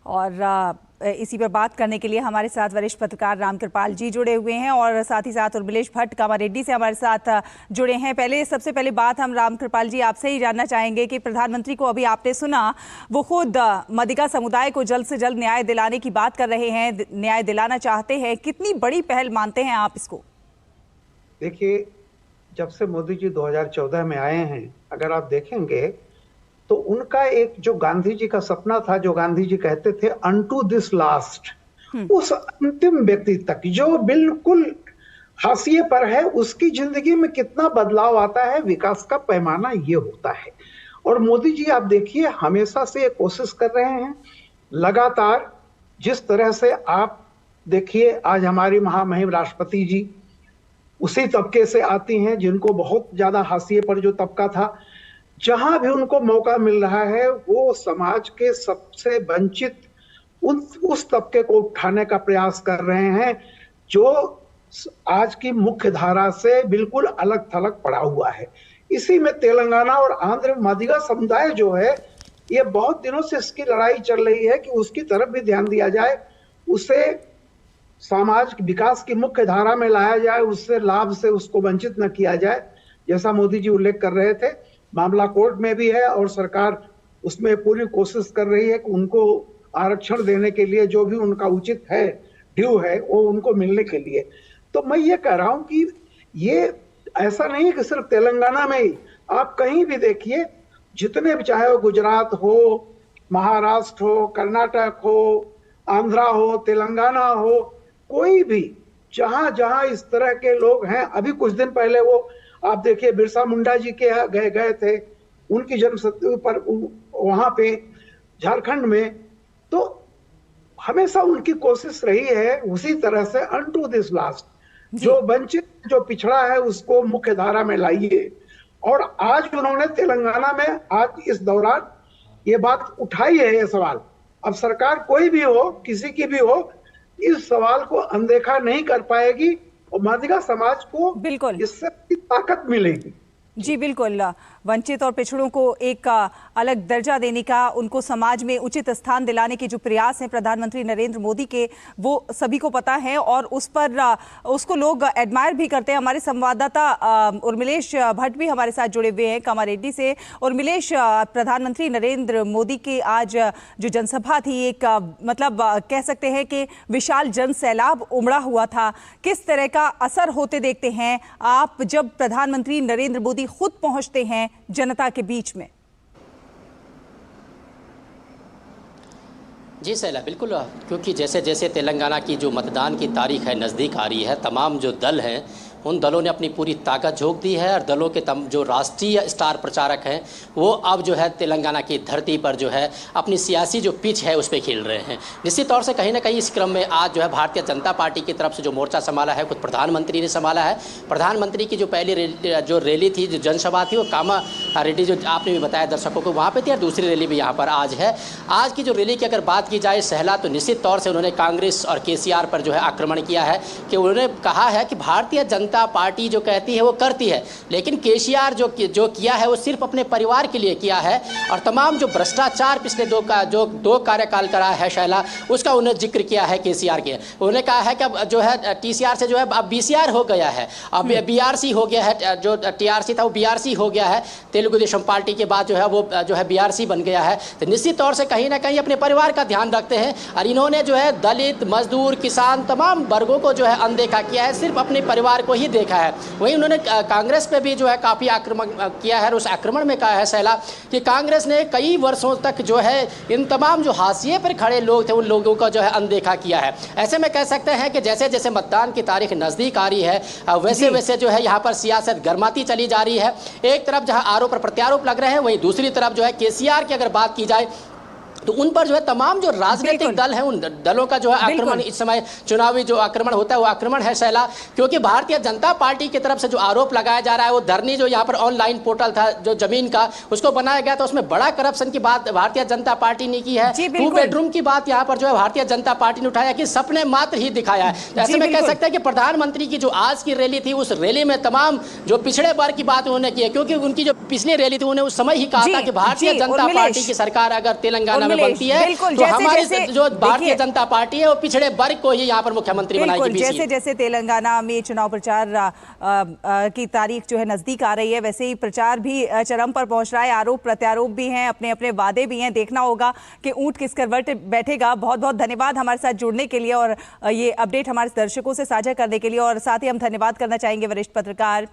और इसी पर बात करने के लिए हमारे साथ वरिष्ठ पत्रकार रामकृपाल जी जुड़े हुए हैं और साथ ही साथ उर्मिलेश भट्ट कामारेड्डी से हमारे साथ जुड़े हैं। सबसे पहले बात हम रामकृपाल जी आपसे ही जानना चाहेंगे कि प्रधानमंत्री को अभी आपने सुना, वो खुद मदिगा समुदाय को जल्द से जल्द न्याय दिलाने की बात कर रहे हैं, न्याय दिलाना चाहते हैं। कितनी बड़ी पहल मानते हैं आप इसको? देखिए, जब से मोदी जी 2014 में आए हैं, अगर आप देखेंगे तो उनका एक जो गांधी जी का सपना था, जो गांधी जी कहते थे अनटू दिस लास्ट, उस अंतिम व्यक्ति तक जो बिल्कुल हाशिए पर है, उसकी जिंदगी में कितना बदलाव आता है, विकास का पैमाना ये होता है। और मोदी जी आप देखिए हमेशा से ये कोशिश कर रहे हैं लगातार। जिस तरह से आप देखिए आज हमारी महामहिम राष्ट्रपति जी उसी तबके से आती हैं जिनको बहुत ज्यादा हाशिए पर जो तबका था, जहां भी उनको मौका मिल रहा है वो समाज के सबसे वंचित उस तबके को उठाने का प्रयास कर रहे हैं जो आज की मुख्य धारा से बिल्कुल अलग थलग पड़ा हुआ है। इसी में तेलंगाना और आंध्र मदिगा समुदाय जो है, ये बहुत दिनों से इसकी लड़ाई चल रही है कि उसकी तरफ भी ध्यान दिया जाए, उसे समाज विकास की मुख्य धारा में लाया जाए, उससे लाभ से उसको वंचित न किया जाए। जैसा मोदी जी उल्लेख कर रहे थे, मामला कोर्ट में भी है और सरकार उसमें पूरी कोशिश कर रही है कि उनको आरक्षण देने के लिए जो भी उनका उचित है, ड्यू है, वो उनको मिलने के लिए। तो मैं ये कह रहा हूं कि ये ऐसा नहीं है कि सिर्फ तेलंगाना में ही, आप कहीं भी देखिए, जितने भी, चाहे वो गुजरात हो, महाराष्ट्र हो, कर्नाटक हो, आंध्रा हो, तेलंगाना हो, कोई भी जहां जहां इस तरह के लोग हैं। अभी कुछ दिन पहले वो आप देखिए बिरसा मुंडा जी के गए थे, उनकी जन्मशती पर वहां पे झारखंड में, तो हमेशा उनकी कोशिश रही है उसी तरह से अनटू दिस लास्ट, जो वंचित जो पिछड़ा है उसको मुख्य धारा में लाइए। और आज उन्होंने तेलंगाना में आज इस दौरान ये बात उठाई है, ये सवाल। अब सरकार कोई भी हो, किसी की भी हो, इस सवाल को अनदेखा नहीं कर पाएगी और मदिगा समाज को बिल्कुल इससे ताकत मिलेगी। जी बिल्कुल, वंचित और पिछड़ों को एक अलग दर्जा देने का, उनको समाज में उचित स्थान दिलाने के जो प्रयास हैं प्रधानमंत्री नरेंद्र मोदी के, वो सभी को पता है और उस पर उसको लोग एडमायर भी करते हैं। हमारे संवाददाता उर्मिलेश भट्ट भी हमारे साथ जुड़े हुए हैं कामारेड्डी से। उर्मिलेश, प्रधानमंत्री नरेंद्र मोदी के आज जो जनसभा थी, एक मतलब कह सकते हैं कि विशाल जन सैलाब उमड़ा हुआ था। किस तरह का असर होते देखते हैं आप जब प्रधानमंत्री नरेंद्र मोदी खुद पहुंचते हैं जनता के बीच में? जी सैला, बिल्कुल, क्योंकि जैसे जैसे तेलंगाना की जो मतदान की तारीख है नज़दीक आ रही है, तमाम जो दल हैं उन दलों ने अपनी पूरी ताकत झोंक दी है और दलों के जो राष्ट्रीय स्टार प्रचारक हैं वो अब जो है तेलंगाना की धरती पर जो है अपनी सियासी जो पिच है उस पर खेल रहे हैं। निश्चित तौर से कहीं ना कहीं इस क्रम में आज जो है भारतीय जनता पार्टी की तरफ से जो मोर्चा संभाला है खुद प्रधानमंत्री ने संभाला है। प्रधानमंत्री की जो पहली जो रैली थी, जो जनसभा थी, वो कामारेड्डी जो आपने भी बताया दर्शकों को वहाँ पर थी, और दूसरी रैली भी यहाँ पर आज है। आज की जो रैली की अगर बात की जाए सहला, तो निश्चित तौर से उन्होंने कांग्रेस और केसीआर पर जो है आक्रमण किया है कि उन्होंने कहा है कि भारतीय जनता पार्टी जो कहती है वो करती है, लेकिन केसीआर जो किया है वो सिर्फ अपने परिवार के लिए किया है। और तमाम जो भ्रष्टाचार पिछले दो कार्यकाल करा है शैला, उसका उन्होंने जिक्र किया है केसीआर के। उन्होंने कहा है कि अब जो है टीसीआर से जो है अब बीसीआर हो गया है, अब बीआरसी हो गया है, जो टीआरसी था वो बीआरसी हो गया है, तेलुगु देशम पार्टी के बाद जो है वो जो है बीआरसी बन गया है। तो निश्चित तौर से कहीं ना कहीं अपने परिवार का ध्यान रखते हैं और इन्होंने जो है दलित, मजदूर, किसान, तमाम वर्गों को जो है अनदेखा किया है, सिर्फ अपने परिवार को ही देखा है। वहीं उन्होंने कांग्रेस पे भी जो है काफ़ी आक्रमण किया है और उस आक्रमण में कहा है सैला कि कांग्रेस ने कई वर्षों तक जो है इन तमाम जो हाशिए पर खड़े लोग थे उन लोगों का जो है अनदेखा किया है। ऐसे में कह सकते हैं कि जैसे जैसे मतदान की तारीख नज़दीक आ रही है वैसे वैसे जो है यहाँ पर सियासत गर्माती चली जा रही है। एक तरफ जहाँ आरोप और प्रत्यारोप लग रहे हैं, वहीं दूसरी तरफ जो है केसीआर की अगर बात की जाए तो उन पर जो है तमाम जो राजनीतिक दल हैं उन दलों का जो है आक्रमण, इस समय चुनावी जो आक्रमण होता है वो आक्रमण है शैला। क्योंकि भारतीय जनता पार्टी की तरफ से जो आरोप लगाया जा रहा है, वो धरनी जो यहाँ पर ऑनलाइन पोर्टल था जो जमीन का उसको बनाया गया था, उसमें बड़ा करप्शन की बात भारतीय जनता पार्टी ने की है। 2 बेडरूम की बात यहाँ पर जो है भारतीय जनता पार्टी ने उठाया कि सपने मात्र ही दिखाया है। ऐसे में कह सकते हैं कि प्रधानमंत्री की जो आज की रैली थी, उस रैली में तमाम जो पिछड़े वर्ग की बात उन्होंने की है, क्योंकि उनकी जो पिछली रैली थी उन्होंने उस समय ही कहा था कि भारतीय जनता पार्टी की सरकार अगर तेलंगाना में बनती है बिल्कुल, तो जैसे हमारी जैसे जो भारतीय जनता पार्टी है वो पिछड़े वर्ग को ही यहाँ पर मुख्यमंत्री बनाएगी। जैसे जैसे तेलंगाना में चुनाव प्रचार की तारीख जो है नजदीक आ रही है, वैसे ही प्रचार भी चरम पर पहुंच रहा है। आरोप प्रत्यारोप भी हैं, अपने अपने वादे भी हैं। देखना होगा कि ऊंट किस करवट बैठेगा। बहुत बहुत धन्यवाद हमारे साथ जुड़ने के लिए और ये अपडेट हमारे दर्शकों से साझा करने के लिए। और साथ ही हम धन्यवाद करना चाहेंगे वरिष्ठ पत्रकार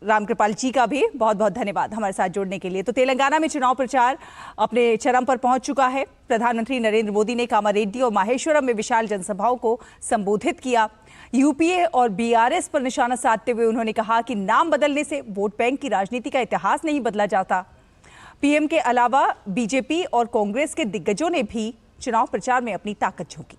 रामकृपाल जी का भी। बहुत बहुत धन्यवाद हमारे साथ जुड़ने के लिए। तो तेलंगाना में चुनाव प्रचार अपने चरम पर पहुंच चुका है। प्रधानमंत्री नरेंद्र मोदी ने कामारेड्डी और माहेश्वरम में विशाल जनसभाओं को संबोधित किया। यूपीए और बीआरएस पर निशाना साधते हुए उन्होंने कहा कि नाम बदलने से वोट बैंक की राजनीति का इतिहास नहीं बदला जाता। पीएम के अलावा बीजेपी और कांग्रेस के दिग्गजों ने भी चुनाव प्रचार में अपनी ताकत झोंकी।